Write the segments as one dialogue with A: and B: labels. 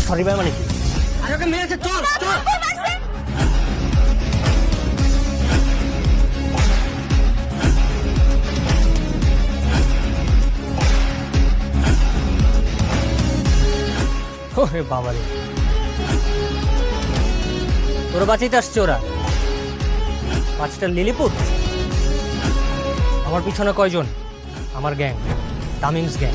A: Sorry ভাই মানে কি?
B: আর ওকে মেরেছে, চল চল।
A: ওরে বাবা রে, তোরা বাঁচাইতে আসছে ওরা? 5টা লিলিপুট? আমার পিছনে কয়জন? আমার গ্যাং, তামিমস গ্যাং।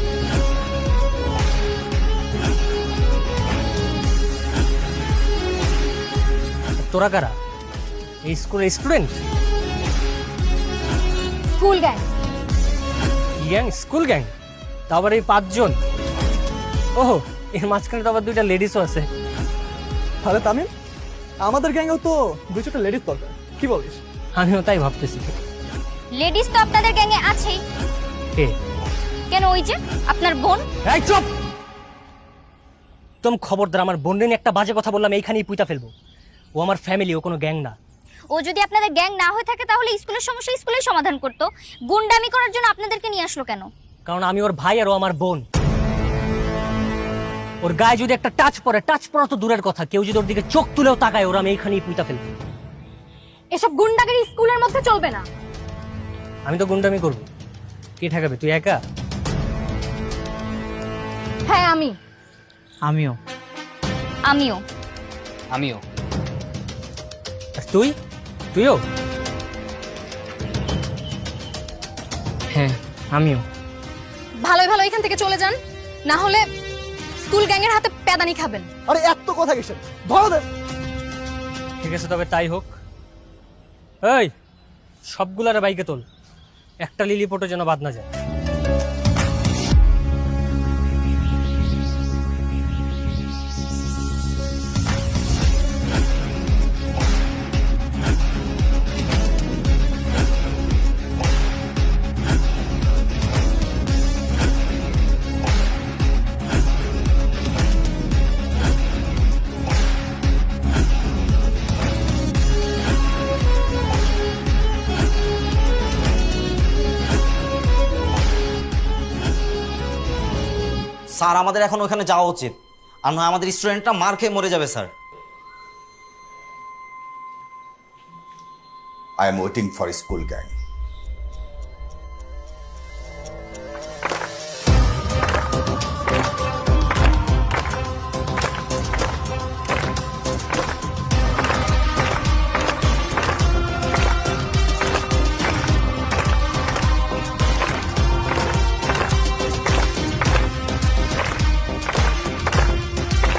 A: তোরা কারা? এই স্কুলের স্টুডেন্ট?
C: School gang.
A: কি গ্যাং? School gang? তা আবার এই 5 জন? ওহো, এর মাঝখানে তো আবার 2টা লেডিসও আছে।
D: তাহলে তামিম, আমাদের গ্যাংয়েও তো 2-4টা লেডিস দরকার, কি বলিস?
A: আমিও তাই ভাবতেছি।
C: লেডিস তো আপনাদের গ্যাংয়ে আছেই।
A: কে?
C: কেন, ওই যে আপনার বোন।
A: এই চুপ! তুমি খবরদার, আমার বোন নিয়ে একটা বাজে কথা বললাম এইখানেই পুইতা ফেলবো। ও আমার ফ্যামিলি, ও কোনো গ্যাং না।
C: ও যদি আপনাদের গ্যাং না হয়ে থাকে তাহলে স্কুলের সমস্যা স্কুলেই সমাধান করতো। গুন্ডামি করার জন্য আপনাদেরকে নিয়ে আসলো কেন?
A: কারণ আমি ওর ভাই আর ও আমার বোন। ওর গায়ে যদি একটা টাচ পড়া তো দূরের কথা, কেউ যদি ওর দিকে চোখ তুলেও তাকায়, ওরা আমি এইখানেই পুইতা ফেলবো।
C: এসব গুন্ডাগিরি স্কুলের মধ্যে চলবে না।
A: আমি তো গুন্ডামি করবো, কে ঠেকাবে? তুই একা?
C: হ্যাঁ আমি।
B: আমিও।
C: আমিও।
B: আমিও।
A: আর তুই? তুইও?
B: হ্যাঁ আমিও।
C: ভালোই ভালো এখান থেকে চলে যান, না হলে স্কুল গ্যাংয়ের হাতে পেদানি খাবেন।
D: আরে এত কথা কিসের, ধরো দে।
A: ঠিক আছে, তবে তাই হোক। এই সবগুলার বাইকে তোল, একটা লিলিপোটও যেন বাদ না যায়।
E: স্যার, আমাদের এখন ওখানে যাওয়া উচিত, আর নয় আমাদের স্টুডেন্টটা মার খেয়ে মরে যাবে sir.
F: I am waiting for a school gang.